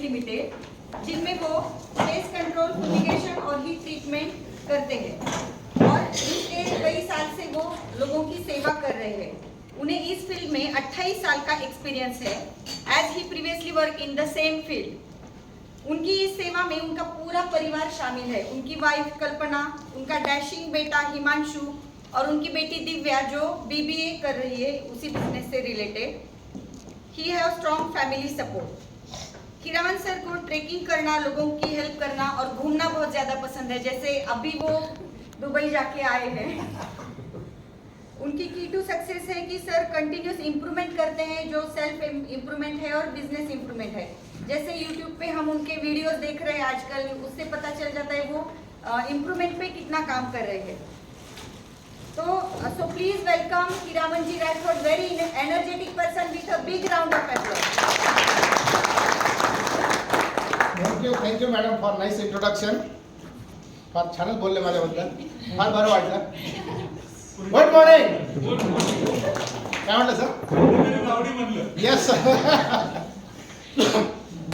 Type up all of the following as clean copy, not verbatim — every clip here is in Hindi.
लिमिटेड, जिनमें वो पेस्ट कंट्रोल, फ्यूमिगेशन और हीट ट्रीटमेंट करते हैं और पिछले कई साल से वो लोगों की सेवा कर रहे हैं। उन्हें इस फील्ड में 28 साल का एक्सपीरियंस है, as he previously work in the same field. उनकी इस सेवा में उनका पूरा परिवार शामिल है। उनकी वाइफ कल्पना, उनका डैशिंग बेटा हिमांशु और उनकी बेटी दिव्या जो बीबीए कर रही है उसी बिजनेस से related. He have strong family support. Hiraman sir को ट्रेकिंग करना, लोगों की हेल्प करना और घूमना बहुत ज़्यादा पसंद है। जैसे अभी वो दुबई जाके आए हैं। उनकी की टू सक्सेस है कि सर कंटिन्यूस इम्प्रूवमेंट करते हैं, जो सेल्फ इम्प्रूवमेंट है और बिजनेस इम्प्रूवमेंट है। जैसे यूट्यूब पे हम उनके वीडियोस देख रहे हैं आजकल, उससे पता चल जाता है वो इम्प्रूवमेंट पे कितना काम कर रहे हैं। So please welcome Hiraman ji Rathod, very energetic person with a big round of applause. Thank you madam for nice introduction. फार छानच बोलले माझ्याबद्दल, फार बरं वाटलं. Good morning. काय म्हटलं सर? रावडी म्हणलं. यस.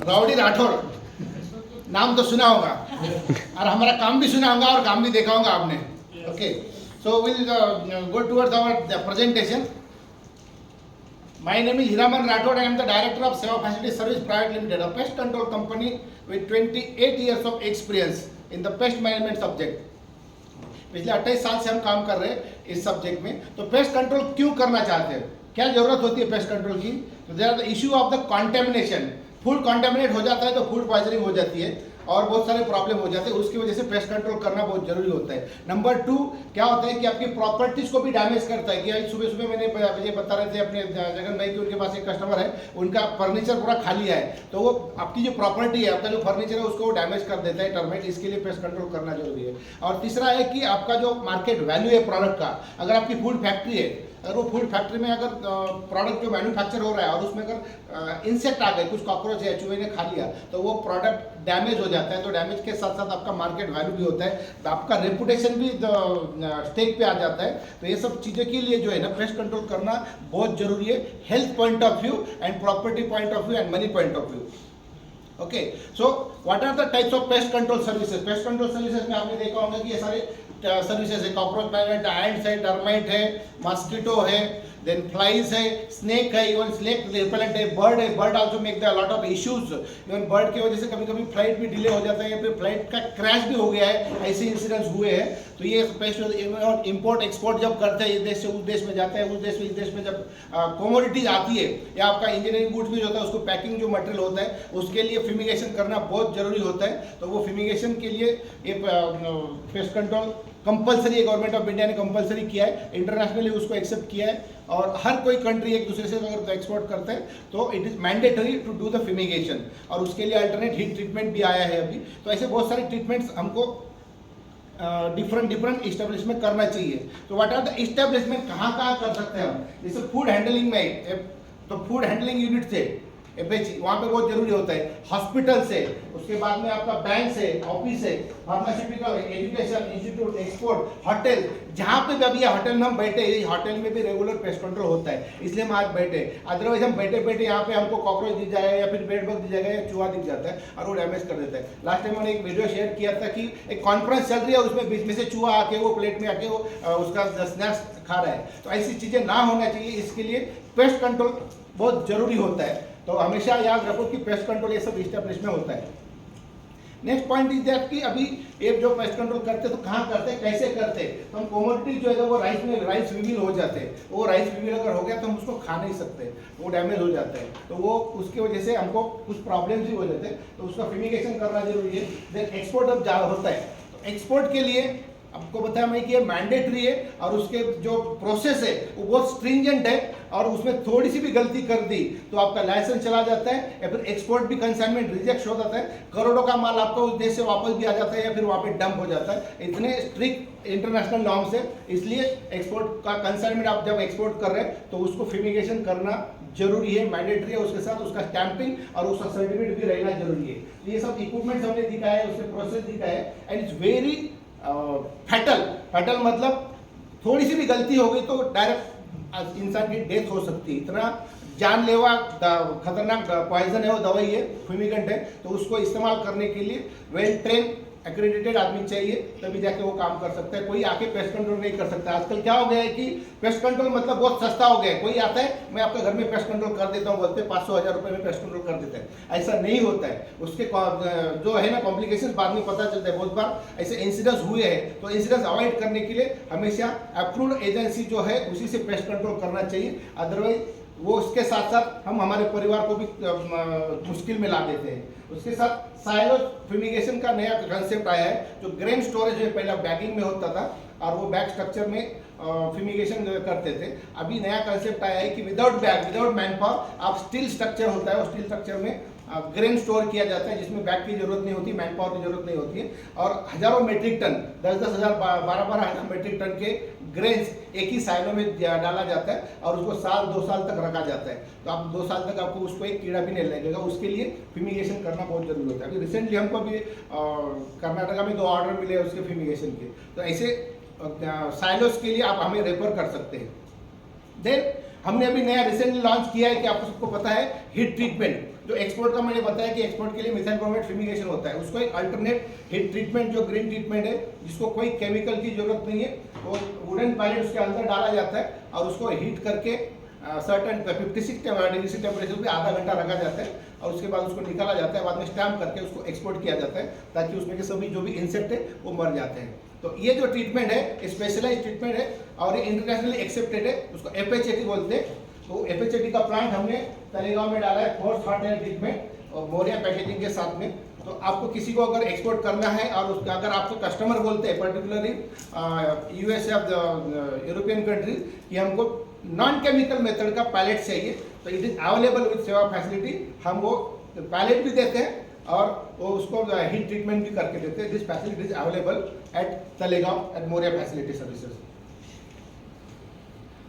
रावडी राठौड़ नाम तो सुना होगा और हमारा काम भी सुना होगा और काम भी देखा होगा आपने. Okay. So we'll go towards our presentation. My name is Hiraman Rathod. I am the director of Seva Facility Service Private Limited, a pest control company with 28 years of experience in the pest management subject. पिछले 28 साल से हम काम कर रहे हैं इस सब्जेक्ट में. तो पेस्ट कंट्रोल क्यों करना चाहते हैं, क्या जरूरत होती है पेस्ट कंट्रोल की? तो there are the issue of the contamination. Food contaminate हो जाता है तो फूड पॉइजनिंग हो जाती है और बहुत सारे प्रॉब्लम हो जाते हैं. उसकी वजह से पेस्ट कंट्रोल करना बहुत जरूरी होता है. नंबर 2 क्या होता है कि आपकी प्रॉपर्टीज को भी डैमेज करता है. कि आज सुबह सुबह मैंने ये बता रहे थे अपने जगन भाई की, उनके पास एक कस्टमर है, उनका फर्नीचर पूरा खाली है, तो वो आपकी जो प्रॉपर्टी है, आपका जो फर्नीचर है उसको डैमेज कर देता है टर्माइट. इसके लिए पेस्ट कंट्रोल करना जरूरी है. और तीसरा है कि आपका जो मार्केट वैल्यू है प्रोडक्ट का, अगर आपकी फूड फैक्ट्री है, अगर वो फूड फैक्ट्री में अगर प्रोडक्ट जो मैन्युफैक्चर हो रहा है और उसमें अगर इंसेक्ट आ गए, कुछ कॉकरोच है, चूहे ने खा लिया, तो वो प्रोडक्ट डैमेज हो जाता है. तो डैमेज के साथ साथ आपका मार्केट वैल्यू भी होता है, तो आपका रेपुटेशन भी स्टेक पे आ जाता है. तो ये सब चीज़ों के लिए जो है ना पेस्ट कंट्रोल करना बहुत जरूरी है, health point of view and property point of view and money point of view. Okay. So what are the types of pest control services? Pest control services में आपने देखा होगा कि ये सारे सर्विसेज है. कॉकरोच मैनेजमेंट, एंड्स है, टर्माइट है, मॉस्किटो है, देन फ्लाइज है, स्नेक है, इवन स्नेक रिपेलेंट है, बर्ड है. Bird also make the lot of issues. Even bird की वजह से कभी कभी फ्लाइट भी डिले हो जाता है या फिर फ्लाइट का क्रैश भी हो गया है, ऐसे इंसिडेंट्स हुए हैं. तो ये पेस्ट इंपोर्ट एक्सपोर्ट जब करते हैं, इस देश से उस देश में जाता है, उस देश से इस देश में जब कमोडिटीज आती है या आपका इंजीनियरिंग गुड्स भी होता है, उसको पैकिंग जो मटेरियल होता है उसके लिए फ्यूमिगेशन करना बहुत जरूरी होता है. तो वो फ्यूमिगेशन के लिए ये पेस्ट कंट्रोल कंपलसरी है. गवर्नमेंट ऑफ इंडिया ने कंपलसरी किया है, इंटरनेशनली उसको एक्सेप्ट किया है और हर कोई कंट्री एक दूसरे से अगर एक्सपोर्ट करते हैं तो it is mandatory to do the fumigation. और उसके लिए अल्टरनेट हीट ट्रीटमेंट भी आया है अभी. तो ऐसे बहुत सारे ट्रीटमेंट्स हमको डिफरेंट इस्टेब्लिशमेंट करना चाहिए. तो व्हाट आर द इस्टेब्लिशमेंट, कहाँ कहाँ कर सकते हैं हम? जैसे फूड हैंडलिंग में, तो फूड हैंडलिंग यूनिट से वहाँ पे बहुत जरूरी होता है. हॉस्पिटल से, उसके बाद में आपका बैंक से, ऑफिस से, pharmaceutical, education institute, export, hotel, जहाँ पे भी अभी होटल में हम बैठे, होटल में भी रेगुलर पेस्ट कंट्रोल होता है, इसलिए हम आज बैठे. अदरवाइज हम बैठे बैठे यहाँ पे हमको कॉकरोच दिख जाएगा या फिर बेड बग दिख जाएगा या चूहा दिख जाता है और वो डैमेज कर देता है. लास्ट टाइम मैंने एक वीडियो शेयर किया था कि एक कॉन्फ्रेंस चल रही है, उसमें बीच में से चूहा आके वो प्लेट में आके वो उसका स्नैक्स खा रहा है. तो ऐसी चीज़ें ना होना चाहिए, इसके लिए पेस्ट कंट्रोल बहुत जरूरी होता है. तो हमेशा याद रखो कि पेस्ट कंट्रोल ये सब इस्टेब्लिश में होता है. नेक्स्ट पॉइंट इज दैट कि अभी ये जो पेस्ट कंट्रोल करते तो कहाँ करते, कैसे करते? तो हम कमोडिटी जो है वो राइस में राइस विविल हो जाते हैं. वो राइस विविल अगर हो गया तो हम उसको खा नहीं सकते, वो डैमेज हो जाता है. तो वो उसकी वजह से हमको कुछ प्रॉब्लम्स भी हो जाते हैं, तो उसका फ्यूमिगेशन करना जरूरी है. देन एक्सपोर्ट अब ज़्यादा होता है, तो एक्सपोर्ट के लिए आपको बताया मैं कि ये मैंडेटरी है और उसके जो प्रोसेस है वो बहुत स्ट्रिंजेंट है और उसमें थोड़ी सी भी गलती कर दी तो आपका लाइसेंस चला जाता है या फिर एक्सपोर्ट भी कंसाइनमेंट रिजेक्ट हो जाता है. करोड़ों का माल आपका उस देश से वापस भी आ जाता है या फिर वहाँ पे डंप हो जाता है. इतने स्ट्रिक्ट इंटरनेशनल नॉर्म्स है, इसलिए एक्सपोर्ट का कंसाइनमेंट आप जब एक्सपोर्ट कर रहे हैं तो उसको फ्यूमिगेशन करना जरूरी है, मैंडेटरी है. उसके साथ उसका स्टैंपिंग और उसका सर्टिफिकेट भी रहना जरूरी है. तो ये सब इक्विपमेंट्स हमने दिखाया है, उसके प्रोसेस दिखाया है एंड इट्स वेरी फैटल मतलब थोड़ी सी भी गलती हो गई तो डायरेक्ट इंसान की डेथ हो सकती है. इतना जानलेवा खतरनाक पॉइजन है, वो दवाई है, फ्यूमिगेंट है, तो उसको इस्तेमाल करने के लिए वेल ट्रेन एक्रेडिटेड आदमी चाहिए, तभी जाके वो काम कर सकता है। कोई आके पेस्ट कंट्रोल नहीं कर सकता। आजकल क्या हो गया है कि पेस्ट कंट्रोल मतलब बहुत सस्ता हो गया है। कोई आता है, मैं आपके घर में पेस्ट कंट्रोल कर देता हूँ बोलते, 500-1000 रुपये में पेस्ट कंट्रोल कर देता है। ऐसा नहीं होता है। उसके जो है ना कॉम्प्लिकेशन बाद में पता चलता है। बहुत बार ऐसे इंसिडेंट्स हुए हैं, तो इंसिडेंट्स अवॉइड करने के लिए हमेशा अप्रूव्ड एजेंसी जो है उसी से पेस्ट कंट्रोल करना चाहिए। अदरवाइज वो उसके साथ साथ हम हमारे परिवार को भी मुश्किल में ला देते हैं। उसके साथ साइलो फ्यूमिगेशन का नया कंसेप्ट आया है, जो ग्रेन स्टोरेज है, पहले बैगिंग में होता था और वो बैग स्ट्रक्चर में फ्यूमिगेशन करते थे। अभी नया कंसेप्ट आया है कि without bag, without man power, आप स्टील स्ट्रक्चर होता है, और स्टील स्ट्रक्चर में ग्रेन स्टोर किया जाता है, जिसमें बैग की जरूरत नहीं होती, मैन पावर की जरूरत नहीं होती है, और हजारों मेट्रिक टन, 10-10 हज़ार, 12-12 हज़ार मेट्रिक टन के ग्रेन्स एक ही साइलो में डाला जाता है और उसको 1-2 साल तक रखा जाता है। तो आप 2 साल तक आपको उसको एक कीड़ा भी नहीं लगेगा। उसके लिए फ्यूमिगेशन करना बहुत जरूरी होता है। अभी रिसेंटली हमको अभी कर्नाटका में 2 ऑर्डर मिले उसके फ्यूमिगेशन के। तो ऐसे साइलोस के लिए आप हमें रेफर कर सकते हैं। देन हमने अभी नया रिसेंटली लॉन्च किया है कि आपको सबको पता है, हीट ट्रीटमेंट। जो एक्सपोर्ट का मैंने बताया कि एक्सपोर्ट के लिए मिथाइल ब्रोमाइड फ्यूमिगेशन होता है, उसको एक अल्टरनेट हीट ट्रीटमेंट जो ग्रीन ट्रीटमेंट है, जिसको कोई केमिकल की जरूरत नहीं है, वो वुडन पैलेट उसके अंदर डाला जाता है और उसको हीट करके सर्टन 56 डिग्री से टेम्परेचर पे आधा घंटा रखा जाता है और उसके बाद उसको निकाला जाता है। बाद में स्टैम्प करके उसको एक्सपोर्ट किया जाता है, ताकि उसमें के सभी जो भी इंसेक्ट है वो मर जाते हैं। तो ये जो ट्रीटमेंट है स्पेशलाइज ट्रीटमेंट है और ये इंटरनेशनली एक्सेप्टेड है। उसको FHAT बोलते हैं। तो FHAT का प्लांट हमने तलेगांव में डाला है, फोर्स हॉट एयर ट्रीटमेंट और मोरिया पैकेजिंग के साथ में। तो आपको किसी को अगर एक्सपोर्ट करना है और उसका अगर आपको कस्टमर बोलते हैं, particularly USA of the European countries, कि हमको नॉन केमिकल मेथड का पैलेट चाहिए, तो इट इज अवेलेबल विद सेवा फैसिलिटी। हम वो पैलेट भी देते हैं और वो उसको हीट ट्रीटमेंट भी करके देते हैं। This facility is available at Talegaon at Moriya facility services.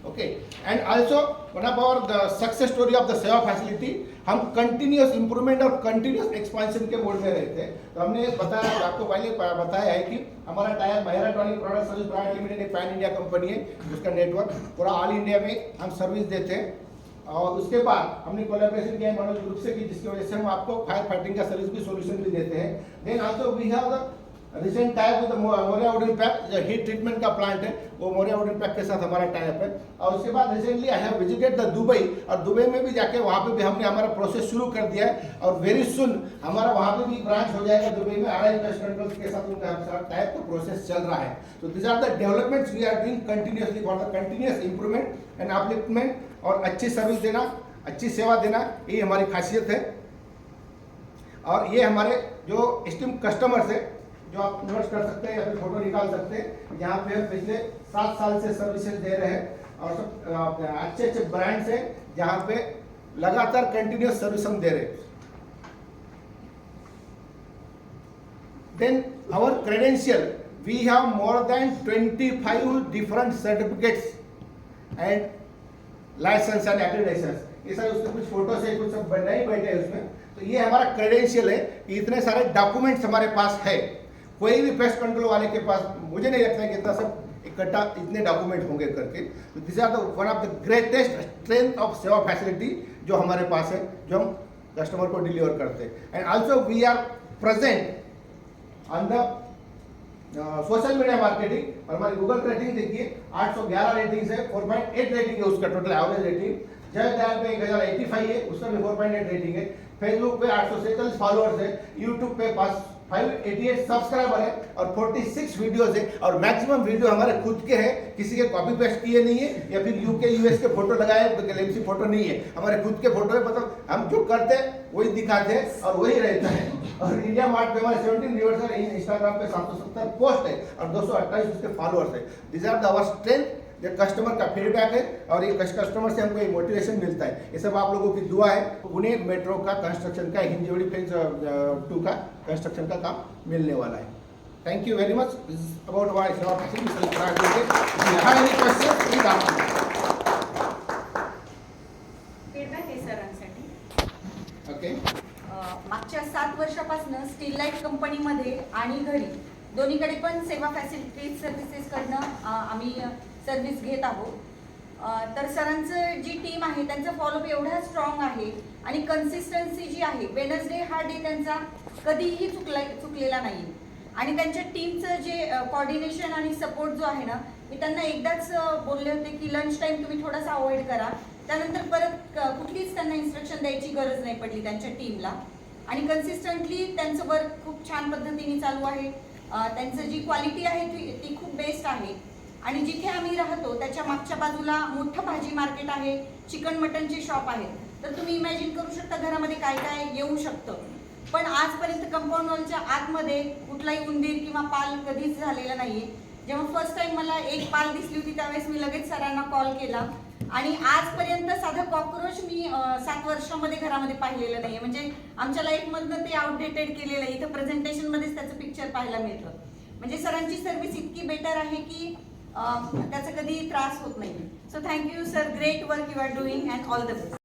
Okay, and also one of our the success story of the Sewa facility, हम कंटिन्यूस इंप्रूवमेंट और कंटिन्यूस एक्सपेंशन के मोड में रहते हैं। तो हमने बताया, आपको पहले बताया है कि हमारा tyre Mahira tonic product service private limited एक पैन इंडिया कंपनी है, जिसका नेटवर्क पूरा ऑल इंडिया में हम सर्विस देते हैं। और उसके बाद हमने कोलैबोरेशन किया है मनोज ग्रुप से, कि जिसकी वजह से हम आपको फायर फाइटिंग का सर्विस भी सोल्यूशन भी देते हैं। Then also we have the recent type with Moriya wooden pack, जो हीट ट्रीटमेंट का प्लांट है, वो मोरिया वुडन पैक के साथ हमारा टाइप है। और उसके बाद recently I have visited the Dubai, और दुबई में भी जाके वहाँ पे भी हमने हमारा प्रोसेस शुरू कर दिया है और वेरी सुन हमारा वहाँ पे भी ब्रांच हो जाएगा दुबई में। RI पेस्ट कंट्रोल के साथ उनका टाइप का प्रोसेस चल रहा है। तो this are the developments we are doing continuously for the continuous improvement and upliftment, और अच्छी सर्विस देना, अच्छी सेवा देना, ये हमारी खासियत है। और ये हमारे जो एस्टीम कस्टमर्स है, जो आप नोट कर सकते हैं या फिर फोटो निकाल सकते हैं, यहाँ पे हम पिछले 7 साल से सर्विसेज दे रहे हैं और सब अच्छे अच्छे ब्रांड्स हैं जहाँ पे लगातार कंटिन्यूस सर्विस हम दे रहे हैं। Then our credential, we have more than 25 different certificates and licence and accreditation. ये सारे उसमें कुछ फोटोज है, कुछ सब नहीं बैठे हैं उसमें। तो ये हमारा क्रेडेंशियल है कि इतने सारे डॉक्यूमेंट्स हमारे पास है। कोई भी पेस्ट कंट्रोल वाले के पास मुझे नहीं लगता है कि इतना सब इकट्ठा इतने डॉक्यूमेंट होंगे करके। तो this are the one of the greatest strength of Sewa facility जो हमारे पास है, जो हम कस्टमर को डिलीवर करते हैं। And also we are present on the social media marketing. और हमारी गूगल रेटिंग देखिए 811 रेटिंग्स है, 4.8 रेटिंग है उसका टोटल एवरेज रेटिंग। जय दयाल पे 1085 है, उसका भी 4.8 रेटिंग है। फेसबुक पे 847 फॉलोअर्स है, यूट्यूब पे 588 सब्सक्राइबर है और 46 वीडियोस है। और मैक्सिमम वीडियो हमारे खुद के हैं, किसी के कॉपी पेस्ट किए नहीं है या फिर UK US के फोटो लगाए, गैलेक्सी फोटो नहीं है, हमारे खुद के फोटो है। मतलब हम जो करते हैं वही दिखाते हैं और वही रहता है। और इंडिया मार्ट पे हमारे 17 व्यूअर्स है, इंस्टाग्राम पे 770 पोस्ट है और 228 उसके फॉलोअर्स है। This are the our strength, ये कस्टमर का फीडबैक है और ये कस्टमर से हमको एक मोटिवेशन मिलता है। ये सब आप लोगों की दुआ है। पुणे मेट्रो का कंस्ट्रक्शन का, हिंजवड़ी फेज 2 का कंस्ट्रक्शन का काम मिलने वाला है। Thank you very much about our Sewa facility. Feedback आहे सरांसाठी। ओके, मागच्या 7 वर्षापासून स्टील लाईफ कंपनीमध्ये आणि घरी दोन्हीकडे पण सेवा फॅसिलिटी सर्व्हिसेस कडनं आम्ही सर्व्हिस घेत आहोत। तर सरांचं जी टीम आहे त्यांचा फॉलोअप एवढा स्ट्रॉंग आहे आणि कन्सिस्टन्सी जी आहे, वेनसडे हा डे त्यांचा कधीही चुकलेला नाही. आणि त्यांच्या टीमचं जे कॉर्डिनेशन आणि सपोर्ट जो आहे ना, मी त्यांना एकदाच बोलले होते की लंच टाईम तुम्ही थोडासा अवॉइड करा. त्यानंतर परत कुठलीच त्यांना इन्स्ट्रक्शन द्यायची गरज नाही पडली त्यांच्या टीमला. आणि कन्सिस्टंटली त्यांचं वर्क खूप छान पद्धतीने चालू आहे. त्यांचं जी क्वालिटी आहे ती खूप बेस्ट आहे. आणि जिथे आम्ही राहतो त्याच्या मागच्या बाजूला मोठं भाजी मार्केट आहे, चिकन मटनचे शॉप आहेत. तर तुम्ही इमॅजिन करू शकता घरामध्ये काय काय येऊ शकतं. पण आजपर्यंत कंपाऊंड वॉलच्या आतमध्ये कुठलाही उंदीर किंवा पाल कधीच झालेला नाहीये. जेव्हा फर्स्ट टाइम मला एक पाल दिसली होती त्यावेळेस मी लगेच सरांना कॉल केला. आणि आजपर्यंत साधं कॉक्रोच मी 7 वर्षामध्ये घरामध्ये पाहिलेलं नाहीये. म्हणजे आमच्या लाईफमधनं ते आउटडेटेड केलेलं आहे. इथं प्रेझेंटेशनमध्येच त्याचं पिक्चर पाहायला मिळतं. म्हणजे सरांची सर्व्हिस इतकी बेटर आहे की त्याचा कधी त्रास होत नाही. So thank you sir, great work you are doing and all the best.